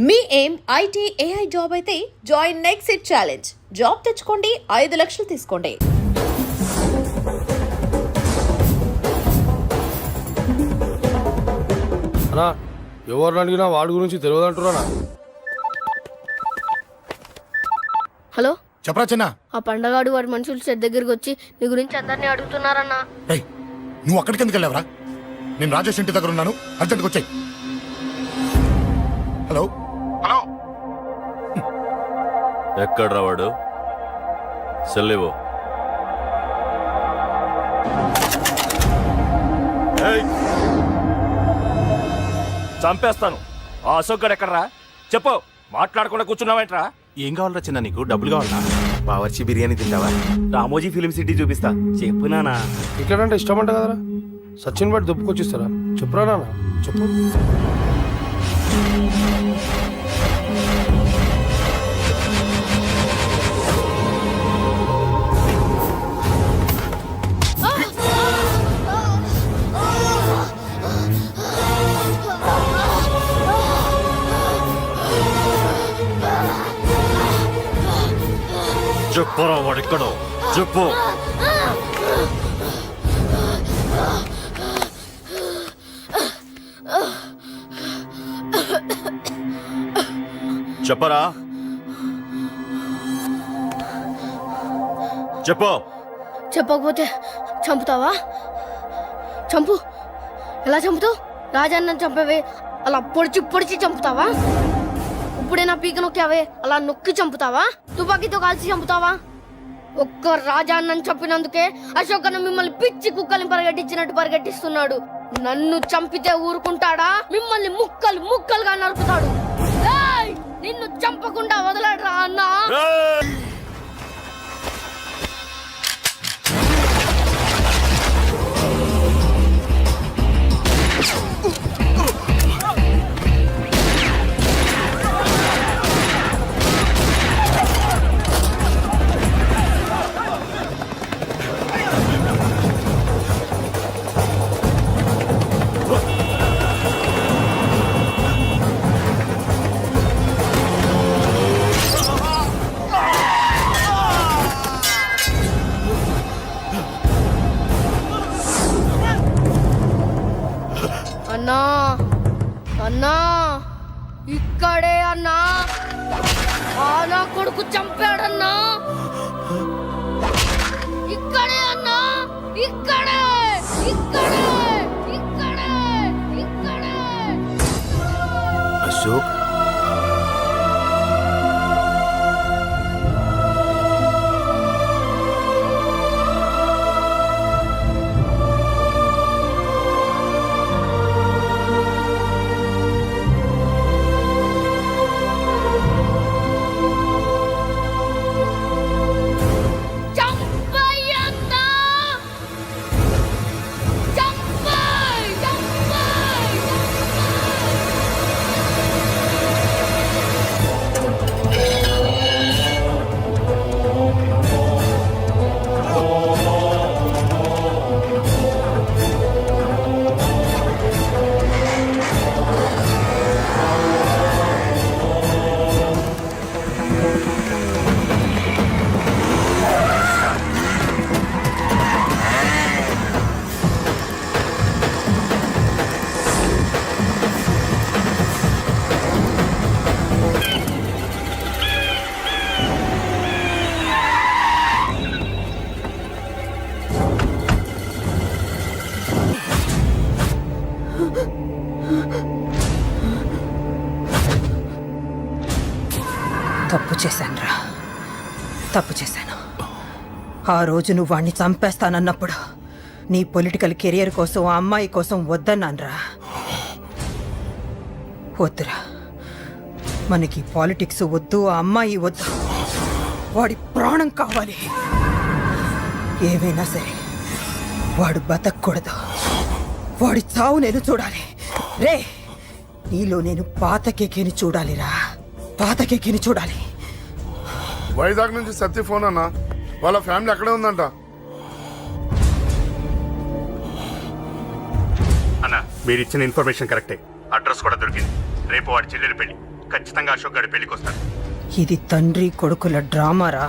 మీ ఏం IT AI job అయితే join next it challenge. Job తెచ్చుకోండి, 5 లక్షలు తీసుకోండి. అన్నా ఎవరిని అడిగినా వాడి గురించి తెలియదంటున్నా. హలో చెప్పరా చిన్న. ఆ పండగాడు వాడి మనుషులు సెట్ దగ్గరికి వచ్చి నీ గురించి అందరినీ అడుగుతున్నారన్నా. రేయ్ నువ్వు అక్కడికి ఎందుకు వెళ్ళావరా? నేను రాజేష్ ఇంటి దగ్గర ఉన్నాను, అర్జెంట్గా వచ్చాయి. హలో హలో ఎక్కడ్రా వాడు? సెల్లివో. చంపేస్తాను. ఆ అశోక్ గడు ఎక్కడ్రా? చెప్పు. మాట్లాడకుండా కూర్చున్నావేంట్రా? ఏం కావాలరా చిన్న? నీకు డబ్బులు కావాలా? బావర్చి బిర్యానీ తింటావా? రామోజీ ఫిలిం సిటీ చూపిస్తా. చెప్పునానా. ఇక్కడంటే ఇష్టం అంట కదరా. సచిన్ బట్టి దుప్పుకొచ్చిస్తారా? చెప్పురా నాన్న, చెప్పు. చెప్పరా వాడెక్కడో చెప్పు. చెప్పరా, చెప్పు. చెప్పకపోతే చంపుతావా? చంపు. ఎలా చంపుతావు? రాజాన్నని చంపవే అలా పొడిచి పొడిచి చంపుతావా? ఇప్పుడే నా పీక నొక్కావే అలా నొక్కి చంపుతావా? తుపాకీతో కాల్చి చంపుతావా? ఒక్క రాజాన్నని చంపినందుకే అశోక్ అన్న మిమ్మల్ని పిచ్చి కుక్కల్ని పరిగెట్టించినట్టు పరిగెట్టిస్తున్నాడు. నన్ను చంపితే ఊరుకుంటాడా? మిమ్మల్ని ముక్కలు ముక్కలుగా నరుకుతాడు. ఏయ్! నిన్ను చంపకుండా వదలడరా అన్న. అన్నా అన్నా ఇక్కడే అన్నా. నా కొడుకు చంపాడన్నా. ఇక్కడే అన్నా, ఇక్కడే ఇక్కడే ఇక్కడే ఇక్కడే. అశోక్ తప్పు చేశానురా, తప్పు చేశాను. ఆ రోజు నువ్వు వాణ్ణి చంపేస్తానన్నప్పుడు నీ పొలిటికల్ కెరియర్ కోసం ఆ అమ్మాయి కోసం వద్దన్నాన్రా. వద్దురా, మనకి పాలిటిక్స్ వద్దు, ఆ అమ్మాయి వద్దు. వాడి ప్రాణం కావాలి. ఏమైనా సరే వాడు బతకూడదు. వాడి చావు నేను చూడాలి. రే, నీలో నేను పాత కేకేని చూడాలిరా, పాత కేకేని చూడాలి. వైజాగ్ నుంచి సత్య ఫోన్ అన్న, వాళ్ళ ఫ్యామిలీ అక్కడే ఉందంట. అన్న, మీరు ఇచ్చిన ఇన్ఫర్మేషన్ కరెక్టే. అడ్రస్ కూడా దొరికింది. రేపు వాడి చెల్లెలు పెళ్లి. ఖచ్చితంగా అశోక్ గారి పెళ్లికి వస్తాడు. ఇది తండ్రి కొడుకుల డ్రామారా.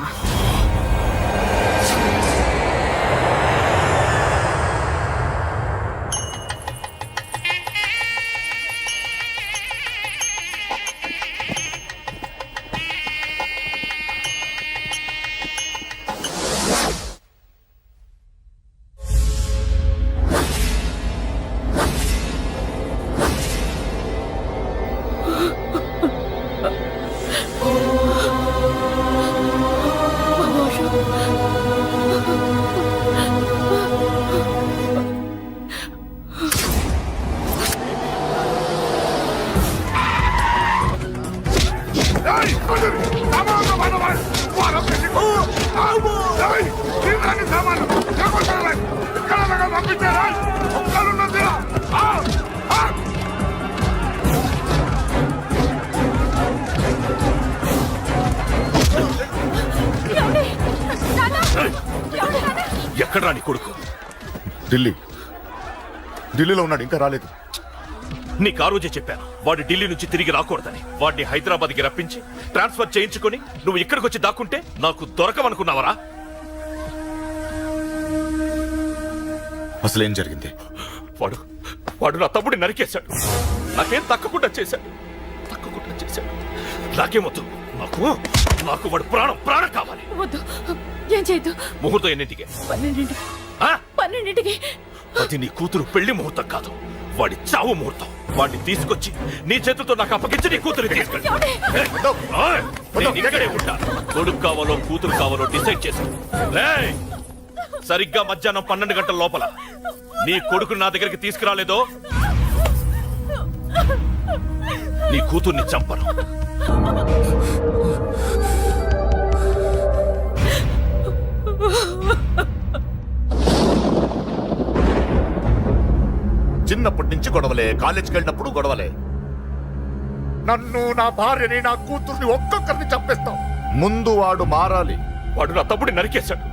ఎక్కడ్రా నీ కొడుకు? ఢిల్లీలో ఉన్నాడు, ఇంకా రాలేదు. నీకు ఆ రోజే చెప్పాను వాడు ఢిల్లీ నుంచి తిరిగి రాకూడదని. వాడిని హైదరాబాద్కి రప్పించి ట్రాన్స్ఫర్ చేయించుకొని నువ్వు ఇక్కడికి వచ్చి దాక్కుంటే నాకు దొరకవనుకున్నావరా? అసలేం జరిగింది? వాడు నా తమ్ముడిని నరికేశాడు. నాకేం తక్కకుండా చేశాడు. నాకేమొద్దు. నాకు వాడు ప్రాణం కావాలి. వద్దు, ఏం చేయొద్దు. ముహూర్తం ఎన్నింటికి? 12ంటికి. అది నీ కూతురు పెళ్లి ముహూర్తం కాదు, వాడి చావు ముహూర్తం. వాడిని తీసుకొచ్చి నీ చేతులతో నాకు అప్పగించి నీ కూతురు తీసుకెళ్ళి ఇక్కడే ఉంటా. కొడుకు కావాలో కూతురు కావాలో డిసైడ్ చేసి సరిగ్గా మధ్యాహ్నం 12 గంటల లోపల నీ కొడుకు నా దగ్గరికి తీసుకురాలేదో నీ కూతుర్ని చంపను. చిన్నప్పటి నుంచి గొడవలే, కాలేజీకి వెళ్ళినప్పుడు గొడవలే. నన్ను, నా భార్యని, నా కూతుర్ని ఒక్కొక్కరిని చంపేస్తాం. ముందు వాడు మారాలి. వాడు నా తమ్ముడిని నరికేశాడు.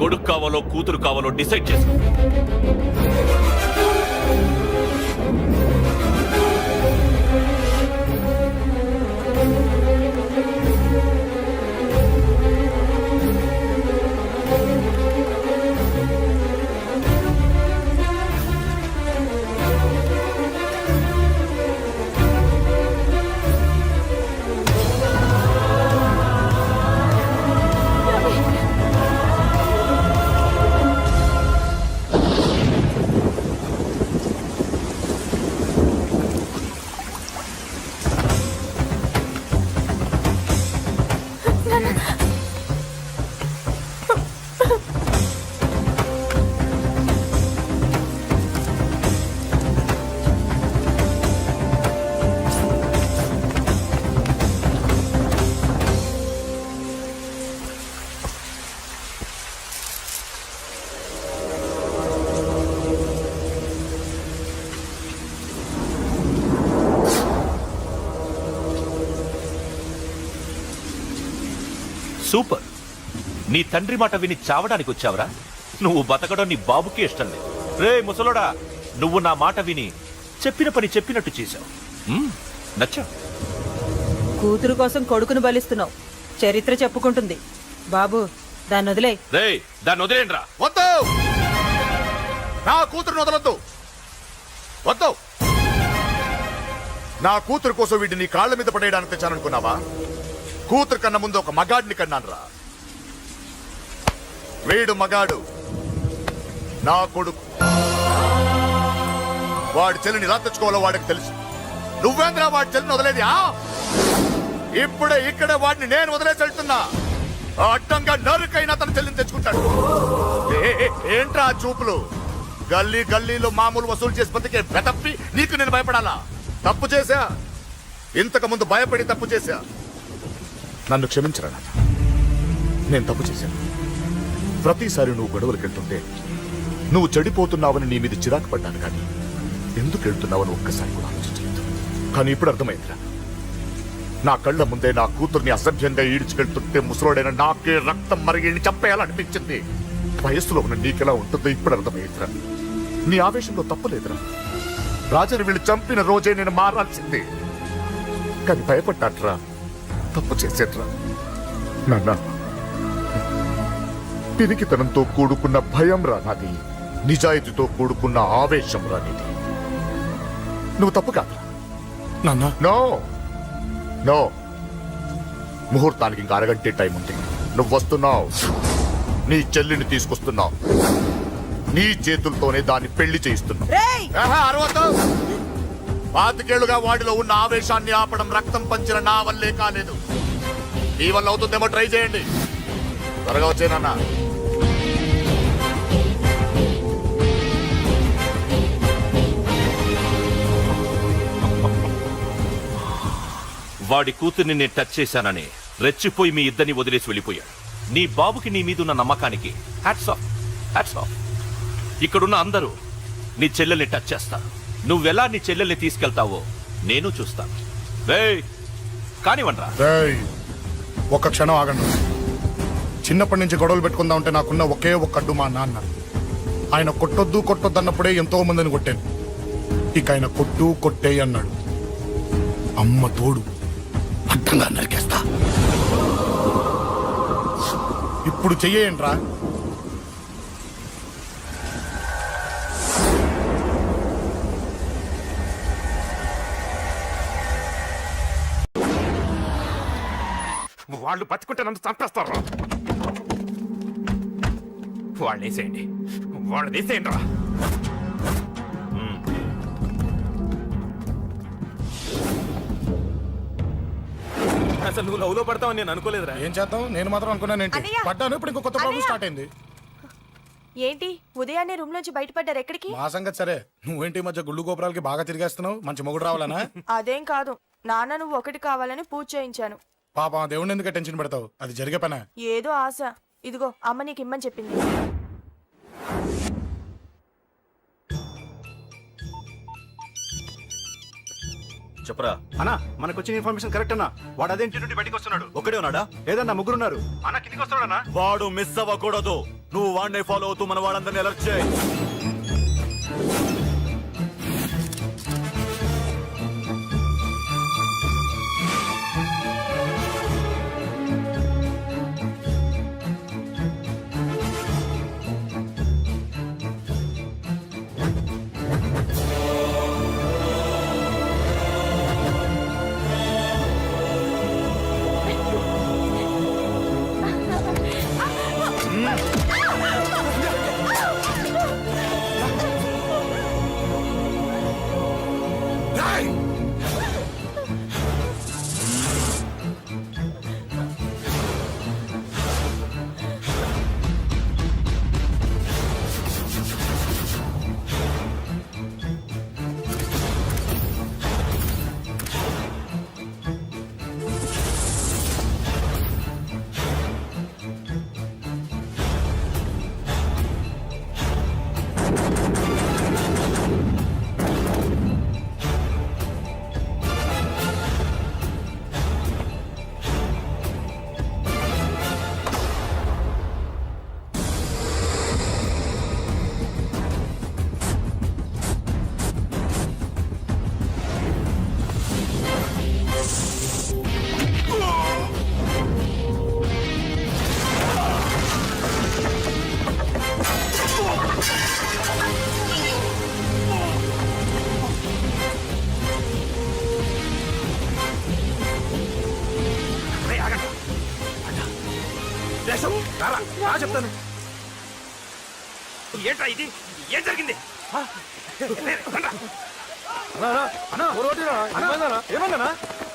కొడుకు కావాలో కూతురు కావాలో డిసైడ్ చేసి సూపర్. నీ తండ్రి మాట విని చావడానికి వచ్చావరా? నువ్వు బతకడం నీ బాబుకి ఇష్టం లేదు. రే ముసలోడా, నువ్వు నా మాట విని చెప్పిన పని చెప్పినట్టు చేశావు. నచ్చా. కూతురు కోసం కొడుకును బలిస్తున్నావు. చరిత్ర చెప్పుకుంటుంది. బాబు, దాన్ని వదిలే. రే దాన్ని వదిలేండ్రా. వద్దు, నా కూతురుని వదలొద్దు. వద్దు, నా కూతురు కోసం వీటిని నీ కాళ్ళ మీద పడేయడానికి తెచ్చాననుకున్నావా? కూతురు కన్నా ముందు ఒక మగాడిని కన్నానురా. వీడు మగాడు, నా కొడుకు. వాడి చెల్లిని ఎలా తెచ్చుకోవాలో వాడికి తెలుసు. నువ్వేంద్రా వాడి చెల్లిని వదిలేది? ఇప్పుడే ఇక్కడే వాడిని నేను వదిలేసి వెళ్తున్నా. అడ్డంగా నరుకైనా తన చెల్లిని తెచ్చుకుంటాడు. ఏంట్రా చూపులు? గల్లీ గల్లీలో మామూలు వసూలు చేసి బతికే వెతప్పి నీకు నేను భయపడాలా? తప్పు చేశా, ఇంతకు ముందు భయపడి తప్పు చేశా. నన్ను క్షమించరా నాన్న, నేను తప్పు చేశాను. ప్రతిసారి నువ్వు గొడవలకు వెళ్తుంటే నువ్వు చెడిపోతున్నావని నీ మీద చిరాకు పడ్డాను, కానీ ఎందుకు వెళ్తున్నావని ఒక్కసారి కూడా ఆలోచించలేదు. కానీ ఇప్పుడు అర్థమైందిరా, నా కళ్ళ ముందే నా కూతుర్ని అసభ్యంగా ఈడ్చుకెళ్తుంటే ముసలోడైన నాకే రక్తం మరిగి చంపేయాలనిపించింది. వయస్సులో ఉన్న నీకెలా ఉంటుందో ఇప్పుడు అర్థమైందిరా. నీ ఆవేశంలో తప్పలేదురా. రాజాని వీళ్ళు చంపిన రోజే నేను మారాల్సిందే. కానీ భయపడ్డాట్రా, తప్పు చేసేట్రా. నాన్న, పిరికితనంతో కూడుకున్న భయం రా నాది, నిజాయితీతో కూడుకున్న ఆవేశం రా నీది. నువ్వు తప్పు కాదు. నో నో, ముహూర్తానికి ఇంకా అరగంటే టైం ఉంది. నువ్వు వస్తున్నావు, నీ చెల్లిని తీసుకొస్తున్నావు, నీ చేతులతోనే దాన్ని పెళ్లి చేయిస్తున్నావు. పాతికేళ్లుగా వాడిలో ఉన్న ఆవేశాన్ని ఆపడం రక్తం పంచిన నా వల్లే కాలేదు. నీ వల్ల అవుతుందేమో ట్రై చేయండి. త్వరగా వచ్చేనన్నా. వాడి కూతుర్ని నేను టచ్ చేశానని రెచ్చిపోయి మీ ఇద్దరిని వదిలేసి వెళ్ళిపోయాడు. నీ బాబుకి నీ మీదున్న నమ్మకానికి హ్యాట్స్ ఆఫ్, హ్యాట్స్ ఆఫ్. ఇక్కడున్న అందరూ నీ చెల్లెల్ని టచ్ చేస్తారు. నువ్వెలా నీ చెల్లెల్ని తీసుకెళ్తావో నేను చూస్తాను. కానివ్వండ్రా. ఒక్క క్షణం ఆగండి. చిన్నప్పటి నుంచి గొడవలు పెట్టుకుందాం అంటే నాకున్న ఒకే ఒక్క అడ్డు మా నాన్న. ఆయన కొట్టొద్దు కొట్టొద్దు అన్నప్పుడే ఎంతో మందిని కొట్టాను. ఇక ఆయన కొట్టు కొట్టే అన్నాడు. అమ్మ తోడు అడ్డంగా నరికేస్తా. ఇప్పుడు చెయ్యండ్రా. వాళ్ళు బతుకుంటే నన్ను చంపేస్తారు. వాళ్ళు వేసేయండి, వాళ్ళు వేసేయండి రా. అసలు నువ్వు లవ్లో పడతావని నేను అనుకోలేదురా. ఏం చేద్దాం, నేను మాత్రం అనుకున్నాను ఏంటి, పడ్డాను. ఇప్పుడు ఇంకో కొత్త ప్రాబ్లం స్టార్ట్ అయింది. ఏంటి ఉదయాన్నే రూమ్ నుంచి బయటపడ్డారు? ఎక్కడికి? మా సంగతి సరే, నువ్వేంటి ఈ మధ్య గుళ్ళు గోపురాలకి బాగా తిరిగేస్తున్నావు? మంచి మొగుడు రావాలనా? అదేం కాదు నాన్న, నువ్వు ఒకటి కావాలని పూజ చేయించాను. పాప దేవుడిని ఎందుకు టెన్షన్ పెడతావు? అది జరిగే పనా? ఏదో ఆశ. ఇదిగో అమ్మ నీకు ఇమ్మని చెప్పింది. చెప్పరా అన్నా, మనకు వచ్చిన ఇన్ఫర్మేషన్ కరెక్ట్ అన్నా. వాడు అదేంటి నుండి బయటకు వస్తున్నాడు. ఒకడే ఉన్నాడా? ఏదన్నా ముగ్గురున్నారు. అన్న కిందికి వస్తున్నాడన్నా. వాడు మిస్ అవ్వకూడదు. నువ్వు వాడిని ఫాలో అవుతూ మన వాళ్ళందరినీ అలర్ట్ చేయి. చెప్తాను. ఏంట్రా ఇది? ఏం జరిగింది? ఏమన్నా?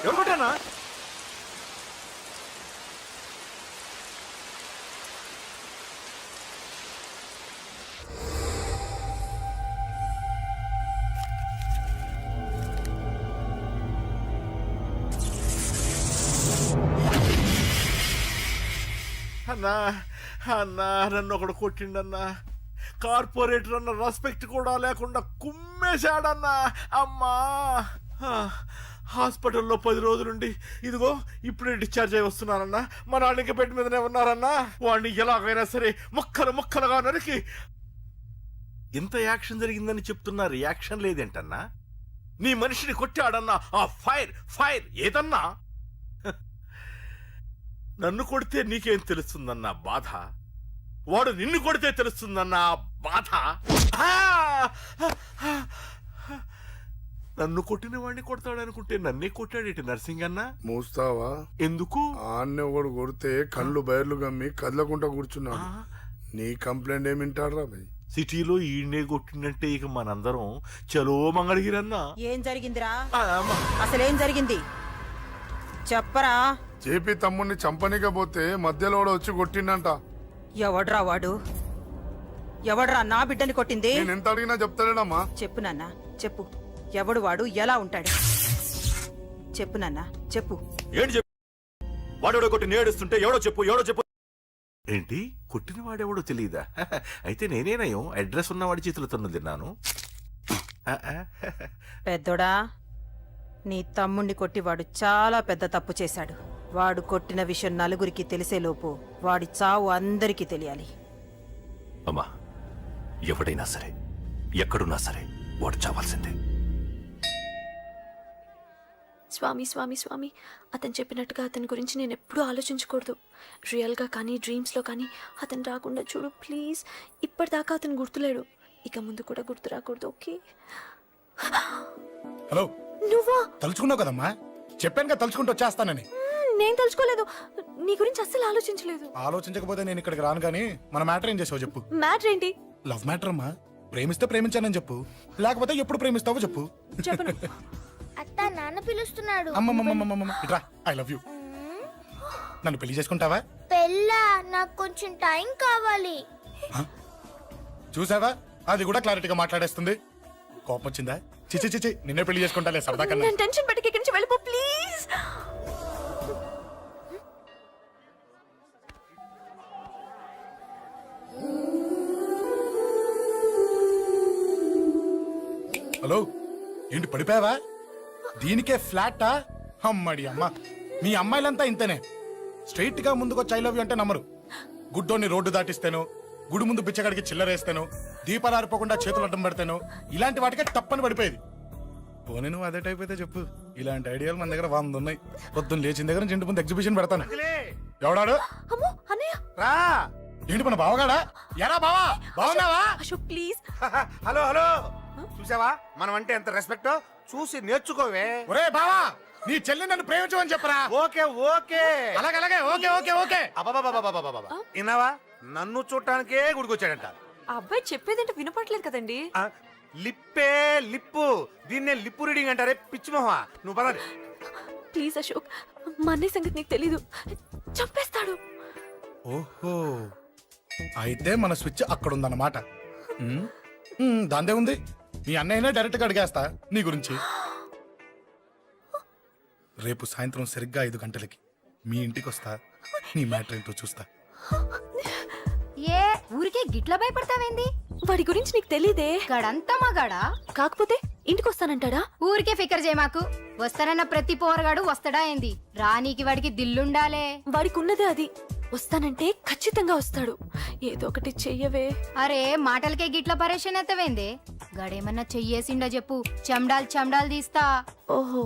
ఎవరు కొట్టానా? అన్నా అన్నా, నన్ను ఒకడు కొట్టిండన్నా. కార్పొరేటర్ అన్న రెస్పెక్ట్ కూడా లేకుండా కుమ్మేశాడన్నా. అమ్మా, హాస్పిటల్లో 10 రోజులుండి ఇదిగో ఇప్పుడే డిశ్చార్జ్ అయి వస్తున్నానన్నా. మా నాన్న ఇంకా బెడ్ మీదనే ఉన్నారన్నా. వాడిని ఎలాగైనా సరే ముక్కలుగా నరికి. ఇంత యాక్షన్ జరిగిందని చెప్తున్నా, రియాక్షన్ లేదేంటన్నా? నీ మనిషిని కొట్టాడన్నా ఆ ఫైర్ ఫైర్ ఏదన్నా నన్ను కొడితే నీకేం తెలుస్తుందన్న బాధ, వాడు నిన్ను కొడితే తెలుస్తుందన్న బాధ. ఆ! నన్ను కొట్టిన వాడిని కొడతాడనుకుంటే నన్నే కొట్టాడేటి నర్సింగన్న. మూస్తావా? ఎందుకు? ఆన్నే ఒకడు కొడితే కళ్ళు బయర్లు గమ్మి కదలకుండా కూర్చున్నాడు. నీ కంప్లైంట్ ఏమి వింటారా భయ్? సిటీలో ఈయనే కొట్టినట్టే ఇక మనందరం చలో మంగళగిరన్నా. ఏం జరిగిందిరా? అసలేం జరిగింది చెప్పరా? జేపీ తమ్ముడిని చంపనీకపోతే మధ్యలో వాడు వచ్చి కొట్టిండంట. ఎవడ్రా వాడు? ఎవడ్రా నా బిడ్డని కొట్టింది? నేను ఎంత అడిగినా చెప్తాడేనమ్మా. చెప్పు నాన్న చెప్పు. ఎవడు వాడు? ఎలా ఉంటాడు? చెప్పు నాన్న చెప్పు. ఏంటి చెప్పు? వాడెవడో కొట్టి నేడుస్తుంటే ఎవడో చెప్పు, ఎవడో చెప్పు. ఏంటి కొట్టిన వాడెవడో తెలియదా? అయితే నేనేనయం అడ్రస్ ఉన్నవాడి చేతులతో తిన్నాను. పెద్దోడా, నీ తమ్ముణ్ణి కొట్టి వాడు చాలా పెద్ద తప్పు చేశాడు. వాడు కొట్టిన విషయం నలుగురికి తెలిసేలోపు వాడి చావు అందరికీ తెలియాలి. అమ్మా, ఎవడైనా సరే ఎక్కడున్నా సరే వాడు చావాల్సిందే. స్వామి స్వామి స్వామి, అతను చెప్పినట్టుగా అతని గురించి నేను ఎప్పుడూ ఆలోచించకూడదు. రియల్గా కానీ డ్రీమ్స్లో కానీ అతను రాకుండా చూడు ప్లీజ్. ఇప్పటిదాకా అతను గుర్తులేడు, ఇక ముందు కూడా గుర్తు రాకూడదు. ఓకే? హలో, నువ్వా? తలుచుకున్నావు కదమ్మా, చెప్పాను కదా తలుచుకుంటూ వచ్చేస్తానని. నేను తలుచుకోలేదు, నీ గురించి అస్సలు ఆలోచించలేదు. ఆలోచించకపోతే నేను ఇక్కడికి రాను కానీ మన మ్యాటర్ ఏం చేసావు చెప్పు. మ్యాటర్ ఏంటి? లవ్ మ్యాటర్ అమ్మా. ప్రేమిస్తే ప్రేమించానని చెప్పు, లేకపోతే ఎప్పుడు ప్రేమిస్తావో చెప్పు. చెప్పను. అత్త నాన్న పిలుస్తున్నాడు. అమ్మమ్మమ్మమ్మమ్మ ఇట్రా, ఐ లవ్ యూ. నన్ను పెళ్లి చేసుకుంటావా? పెళ్ళా? నాకు కొంచెం టైం కావాలి. చూసావా, అది కూడా క్లారిటీగా మాట్లాడేస్తుంది. కోపం వచ్చిందా? చిచి చిచి, నిన్నే పెళ్లి చేసుకుంటాలే సరదా కన్నా. నేను టెన్షన్ పెట్టి ఇక్కడి నుంచి వెళ్ళిపో ప్లీజ్. హలో, ఏంటి పడిపోయావా? దీనికే ఫ్లాటా? అమ్మడి అమ్మ, మీ అమ్మాయిలంతా ఇంతనే. స్ట్రైట్ గా ముందుకొచ్చి ఐ లవ్ యూ అంటే నమ్మరు. గుడ్డోని రోడ్డు దాటిస్తాను, గుడి ముందు బిచ్చగాడికి చిల్లరేస్తాను, దీపాలు ఆరిపోకుండా చేతులు అడ్డం పెడతాను, ఇలాంటి వాటికే తప్పని పడిపోయేది. పోనీ నువ్వు అదే టైప్ అయితే చెప్పు, ఇలాంటి ఐడియాలు మన దగ్గర 100 ఉన్నాయి. పొద్దున్న లేచిన దగ్గర నుంచి ఇంటి ముందు ఎగ్జిబిషన్ పెడతాను. ఎవడాడు? అమ్మో అన్నయ్య. రా. ఏంటి మన బావగాడా? ఎరా బావా, బావున్నావా? అశోక్ ప్లీజ్. హలో హలో, చూసావా మనం అంటే ఎంత రెస్పెక్ట్? చూసి నేర్చుకోవే. ఒరే బావా, నీ చెల్లి నన్ను ప్రేమించమని చెప్పరా. ఓకే ఓకే, అలాగే ఓకే ఓకే ఓకే. అబాబాబాబాబాబాబా, విన్నావా? నన్ను చూడటానికే గుడికొచ్చాడంట. ఆ అబ్బాయి చెప్పేదంటే వినపడలేదు కదండి. లిప్పే లిప్పు, దీన్నే లిప్పు రీడింగ్ అంటారే పిచ్చి మొహ. నువ్వు పదండి. ప్లీజ్ అశోక్, మా అన్నయ్య సంగతి నీకు తెలీదు, చంపేస్తాడు. ఓహో, అయితే మన స్విచ్ అక్కడ ఉందన్నమాట. దాందే ఉంది, మీ అన్నయ్యనే డైరెక్ట్ గా అడిగేస్తా నీ గురించి. రేపు సాయంత్రం సరిగ్గా 5 గంటలకి మీ ఇంటికి వస్తా, నీ మ్యాటర్ ఏంటో చూస్తా. ఏ ఊరికే గిట్ల భయపడతావేంది? వాడి గురించి నీకు తెలీదే. గడంతా మగాడా? కాకపోతే ఇంటికి వస్తానంటాడా? ఊరికే ఫికర్ చేయమాకు. వస్తానన్న ప్రతి పోరగాడు వస్తాడా ఏంది? రానీకి వాడికి దిల్లుండాలే. వాడికి ఉన్నదే అది. వస్తానంటే ఖచ్చితంగా వస్తాడు. ఏదో ఒకటి చెయ్యవే. అరే మాటలకే గిట్ల పరేషన్ అవుతావేంది? గడేమన్నా చెయ్యేసిండా చెప్పు, చెమ్డాల్ తీస్తా. ఓహో,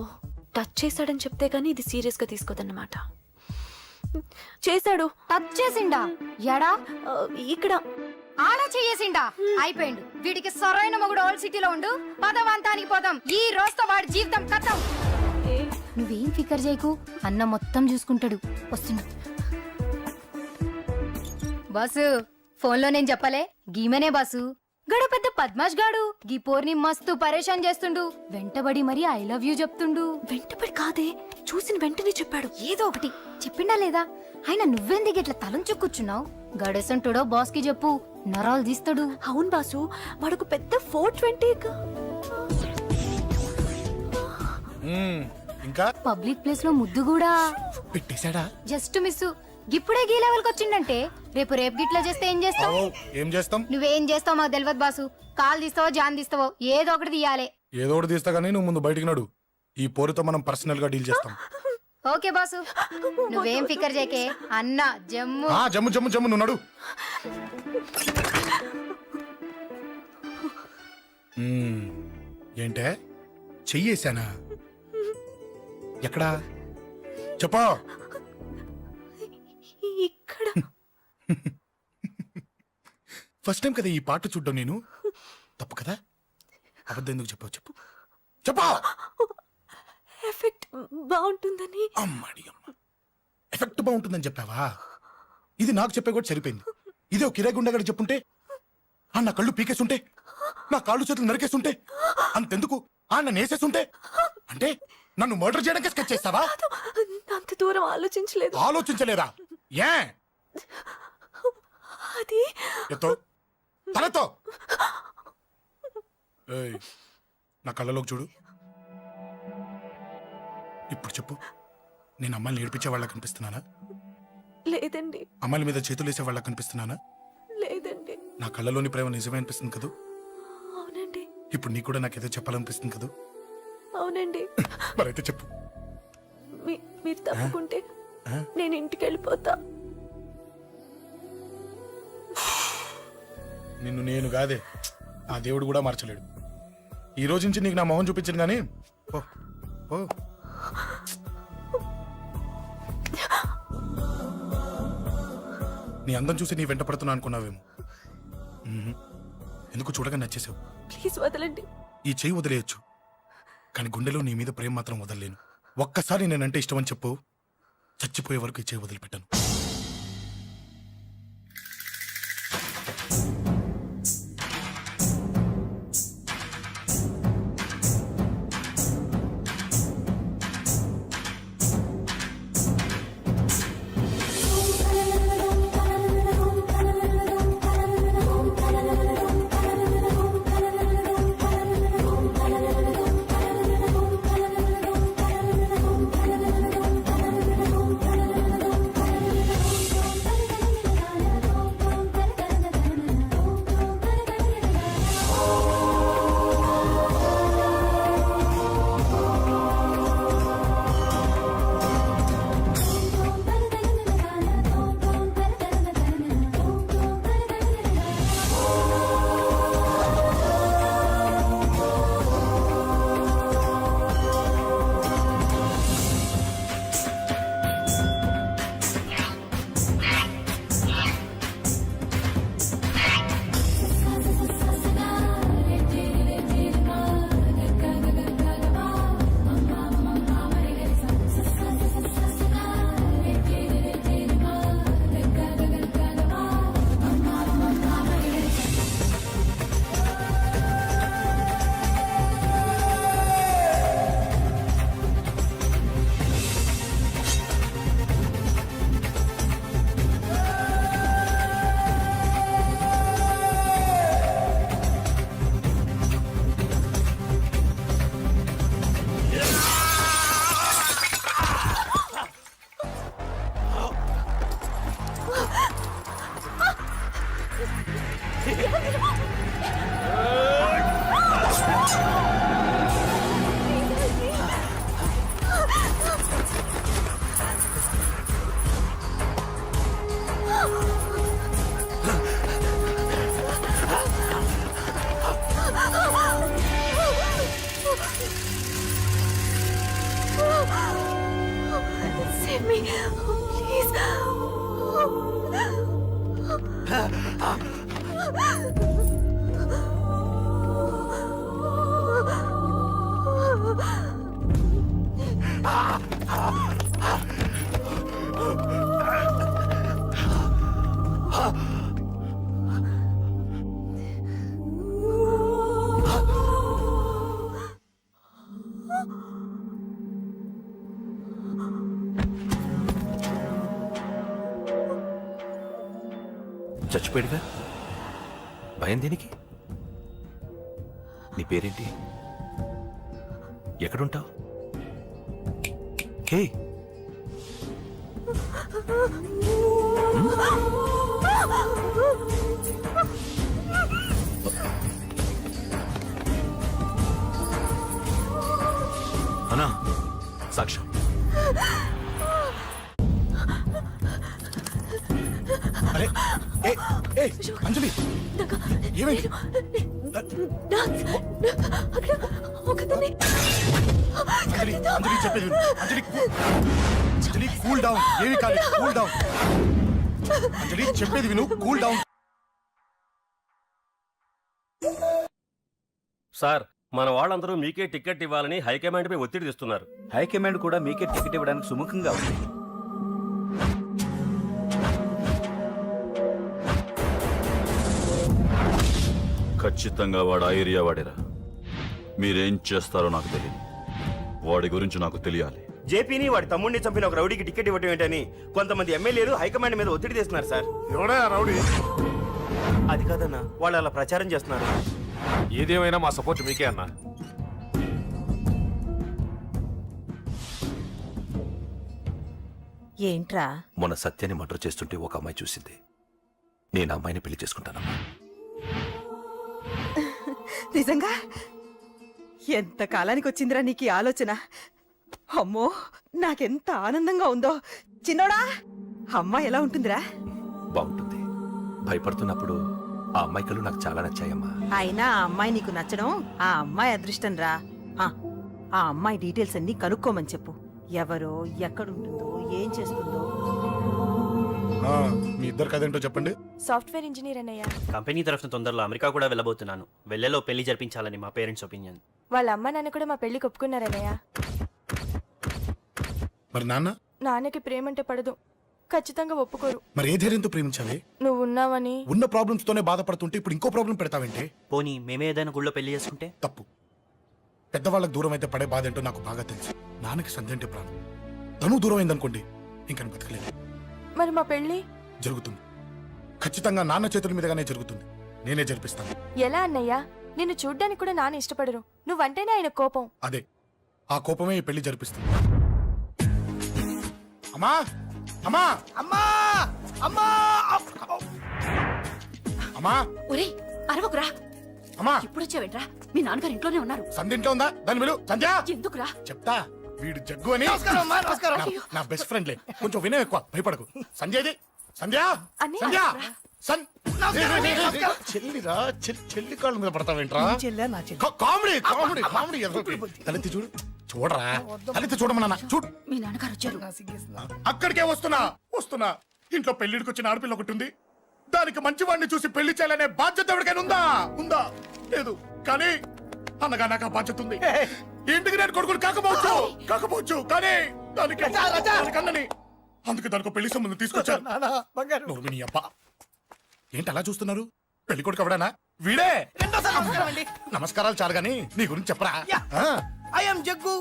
టచ్ చేశాడని చెప్తే గానీ ఇది సీరియస్ గా తీసుకోదన్నమాట. చేశాడు. టచ్ చేసిండా? ఎడా? ఇక్కడ. ఆడా చెయ్యేసిండా? అయిపోయిండు. వీడికి సరైన మొగుడు ఓల్డ్ సిటీలో ఉండు. పదవంతానికి పోదాం. ఈ రోజుతో వాడి జీవితం కథం. నువ్వేం ఫికర్ చేయకు, అన్న మొత్తం చూసుకుంటాడు. వస్తున్నా బాసు. ఫోన్లో నేను చెప్పలే, గీమనే బాసు. గడ పెద్ద పద్మాష్ గాడు గీ పోర్ని మస్తు పరేషాన్ చేస్తుండు. వెంటబడి మరి ఐ లవ్ యూ చెప్తుండు. వెంటపడి కాదే, చూసిన వెంటనే చెప్పాడు. ఏదో ఒకటి చెప్పిండా లేదా? ఆయన నువ్వెందుకు ఇట్లా తలంచు కూర్చున్నావు? గడేసంటుడో బాస్ కి చెప్పు, నరాలు తీస్తాడు. అవును బాసు, వాడుకు పెద్ద 420. ఇంకా పబ్లిక్ ప్లేస్ లో ముద్దు కూడా పెట్టేశాడా? Just miss. ఇప్పుడే గీ లెవెల్ కి వచ్చిండంటే రేపు గిట్లా చేస్తే ఏం చేస్తావు? ఏం చేస్తాం? నువ్వేం చేస్తావు మాకు తెలియదు బాసు. కాల్ తీస్తావో జాన్ తీస్తావో ఏదో ఒకటి తీయాలి. ఏదో ఒకటి తీస్తా కానీ నువ్వు ముందు బయటికి నడు. ఈ పోరుతో మనం పర్సనల్ గా డీల్ చేస్తాం. ఓకే బాసు, నువ్వేం ఫికర్ చేకే. అన్న జమ్ము. జమ్ము జమ్ము జమ్ము, నువ్వు నడు. ఏంటే చెయ్యేశానా? ఎక్కడా చెప్పా? ఇక్కడ ఫస్ట్ టైం కదా ఈ పాట చూడ్డం నేను. తప్పు కదా? అబద్ధం ఎందుకు చెప్పావు? చెప్పు చెప్పా. ఎఫెక్ట్ బాగుంటుందని. అమ్మాడి అమ్మ, ఎఫెక్ట్ బాగుంటుందని చెప్పావా? ఇది నాకు చెప్పే కూడా సరిపోయింది. ఇదే ఒక కిరాయి గుండెగాడు చెప్పుంటే, నా కళ్ళు పీకేస్తుంటే, నా కాళ్ళు చేతులు నరికేస్తుంటే, అంతెందుకు నన్ను వేసేస్తుంటే, అంటే నన్ను మర్డర్ చేయడానికి స్కెచ్ చేస్తావా? అంత దూరం ఆలోచించలేదు. ఆలోచించలేదా? ఏ అది ఎత్తో తలతో. ఏయ్, నా కళ్ళలోకి చూడు. ఇప్పుడు చెప్పు, నేను అమ్మాయిని ఏడిపించే వాళ్ళ కనిపిస్తున్నానా? లేదండి. అమ్మాయిల మీద చేతులు వేసే వాళ్ళ కనిపిస్తున్నానా? లేదండి. నా కళ్ళలోని ప్రేమ నిజమే అనిపిస్తుంది కదూ? అవునండి. ఇప్పుడు నీకు కూడా నాకేదో చెప్పాలనిపిస్తుంది కదూ? అవునండి. మరైతే చెప్పు. మీరు తప్పుకుంటే నేను ఇంటికి వెళ్ళిపోతా. నిన్ను నేను కాదే, ఆ దేవుడు కూడా మార్చలేడు. ఈ రోజు నుంచి నీకు నా మొహం చూపించను కానీ ఓ ఓ. నీ అందం చూసి నీ వెంట పడుతున్నా అనుకున్నావేమో. ఎందుకు చూడగా నచ్చేసావు. ప్లీజ్ వదలండి. ఈ చెయ్యి వదిలేయచ్చు, కానీ గుండెలో నీ మీద ప్రేమ మాత్రం వదలలేను. ఒక్కసారి నేనంటే ఇష్టం అని చెప్పు, చచ్చిపోయే వరకు ఈ చెయ్యి వదిలిపెట్టాను. Save me, please. చచ్చిపోయాడుగా, భయం దేనికి? నీ పేరేంటి? ఎక్కడుంటావు? హే, అన్నా, సాక్ష్యం. అరే ఏ ఏ అంజలి, ఏమైంది? అక్కడ ఒకతన్ని అంజలి అంజలి చెప్పేది విను. అంజలి అంజలి కూల్ డౌన్, ఏమి కాలేదు, కూల్ డౌన్. అంజలి చెప్పేది విను, కూల్ డౌన్. సార్ మన వాళ్ళందరూ మీకే టికెట్ ఇవ్వాలని హైకమాండ్ పై ఒత్తిడి తెస్తున్నారు. హైకమాండ్ కూడా మీకే టికెట్ ఇవ్వడానికి సుముఖంగా ఉంది. ఖచ్చితంగా వాడు ఆ ఏరియా వాడేరా. మీరేం చేస్తారో నాకు తెలియదు, వాడి గురించి నాకు తెలియాలి. జేపీని వాడి తమ్ముడిని చంపిన ఒక రౌడీకి టికెట్ ఇవ్వటం ఏంటని కొంతమంది ఎమ్మెల్యేలు హైకమాండ్ మీద ఒత్తిడి తెస్తున్నారు సార్. ఎవడా రౌడీ? అది కాదన్నా, వాళ్ళు అలా ప్రచారం చేస్తున్నారు. ఏదేమైనా మా సపోర్ట్ మీకే అన్నా. ఏంట్రా మొన్న సత్యాన్ని మర్డర్ చేస్తుంటే ఒక అమ్మాయి చూసింది. నేను ఆ అమ్మాయిని పెళ్లి చేసుకుంటానమ్మా. నిజంగా ఎంత కాలానికి వచ్చిందిరా నీకు ఈ ఆలోచన? అమ్మో నాకెంత ఆనందంగా ఉందో. చిన్నోడా, అమ్మాయి ఎలా ఉంటుందిరా? బాగుంటుంది. భయపడుతున్నప్పుడు ఆ అమ్మాయి కళ్ళు నాకు చాలా నచ్చాయమ్మా. అయినా ఆ అమ్మాయి నీకు నచ్చడం ఆ అమ్మాయి అదృష్టం రా. ఆ అమ్మాయి డీటెయిల్స్ అన్ని కనుక్కోమని చెప్పు. ఎవరో, ఎక్కడుంటుందో, ఏం చేస్తుందో. మీ ఇద్దరు కదేంటో చెప్పండి. సాఫ్ట్వేర్ ఇంజనీర్ అన్నయ్య. కంపెనీ తరఫున తొందరలో అమెరికా కూడా వెళ్ళబోతున్నాను. వెళ్ళేలో పెళ్లి జరిపించాలని మా పేరెంట్స్ ఒపీనియన్. వాళ్ళ అమ్మ నాన్న కూడా మా పెళ్లికి ఒప్పుకున్నారన్నయ్య. మరి నాన్న? నాన్నకి ప్రేమంటే పడదు, ఖచ్చితంగా ఒప్పుకోరు. మరి ఏ ధైర్యంతో ప్రేమించాలి? నువ్వు ఉన్నావని. ఉన్న ప్రాబ్లమ్స్ తోనే బాధపడుతుంటే ఇప్పుడు ఇంకో ప్రాబ్లం పెడతావేంటి? పోనీ మేమే ఏదైనా గుళ్ళో పెళ్లి చేసుకుంటే? తప్పు. పెద్దవాళ్ళకి దూరం అయితే పడే బాధ ఏంటో నాకు బాగా తెలుసు. నాన్నకి సంధ్య అంటే ప్రాణం. తను దూరం అయిందనుకోండి, ఇంకా నేను బతకలేదు. మరి మా పెళ్లి జరుగుతుంది. ఖచ్చితంగా నాన్న చేతుల మీదగానే జరుగుతుంది. నేనే జరిపిస్తాను. ఎలా అన్నయ్య? నిన్ను చూడ్డానికి కూడా నాన్న ఇష్టపడరు, నువ్వంటేనే ఆయన కోపం. అదే, ఆ కోపమే ఈ పెళ్లి జరిపిస్తుంది. అమ్మా అమ్మా అమ్మా అమ్మా అమ్మా ఒరే అరవకురా. అమ్మా ఇప్పుడు వచ్చావేంట్రా? మీ నాన్నగారు ఇంట్లోనే ఉన్నారు. సంధ్య ఇంట్లో ఉందా? దాని విలు. సంధ్య ఎందుకురా? చెప్తా. వీడు జగ్గు అని నా బెస్ట్ ఫ్రెండ్లే. కొంచెం వినయం ఎక్కువ, భయపడకు. సంధ్యది. సంధ్య అన్నయ్య, సంధ్య రా. చెల్లిరా, చెల్లి కాళ్ళ మీద పడతావేంట్రా? Comedy comedy comedy. తలెత్తి చూడు, చూడరా, తలెత్తి చూడమన్నా. చూడు, మీ నాన్నగారు వచ్చారు. అక్కడికే వస్తున్నా వస్తున్నా. ఇంట్లో పెళ్లిడికి వచ్చిన ఆడపిల్ల ఒకటి ఉంది. దానికి మంచివాడిని చూసి పెళ్లి చేయాలనే బాధ్యత ఎవరికైనా ఉందా? ఉందా? లేదు. కానీ అన్నగా నాకు ఆ బాధ్యత ఉంది. ఇంటికి నేను కొడుకుని కాకపోవచ్చు కానీ దానికి అన్నని. అందుకే దానికి పెళ్లి సంబంధం తీసుకొచ్చాను. నోర్మిని అబ్బా, ఏంటి అలా చూస్తున్నారు? పెళ్లి కొడుకు ఎవడానా? వీడే. నమస్కారాలు చాలు గాని నీ గురించి చెప్పరా. I'm Jaggu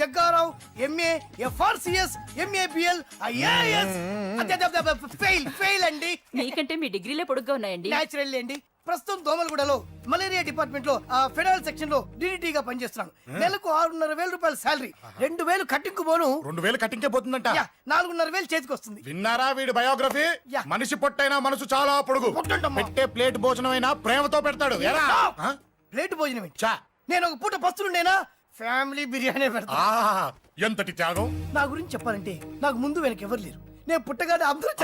Jaggarao, MA FRCS, MABL, IAS. Fail అండి. మీకంటే మీ డిగ్రీలే పొడుగ్గా ఉన్నాయండి. న్యాచురల్ అండి. ప్రస్తుతం దోమలగూడలో మలేరియా డిపార్ట్మెంట్ లో ఫెడరల్ సెక్షన్ లో డిడిటీగా పనిచేస్తున్నాను. నెలకు 6,500 రూపాయల శాలరీ, 2,000 కట్టింకు పోను. 2,000 కట్టింకే పోతుందంట. 4,500 చేతికి వస్తుంది. విన్నారా వీడి బయోగ్రఫీ? మనిషి పొట్టైనా మనసు చాలా పొడుగు. పెట్టే ప్లేట్ భోజనం అయినా ప్రేమతో పెడతాడు. ప్లేట్ భోజనం నేను ఒక పూట పస్తులుండేనా? ఫ్యామిలీ బిర్యానీ పెడతా. ఎంతటి త్యాగం! నా గురించి చెప్పాలంటే నాకు ముందు వెనక ఎవరు లేరు. నేను పుట్టగానే అందరూ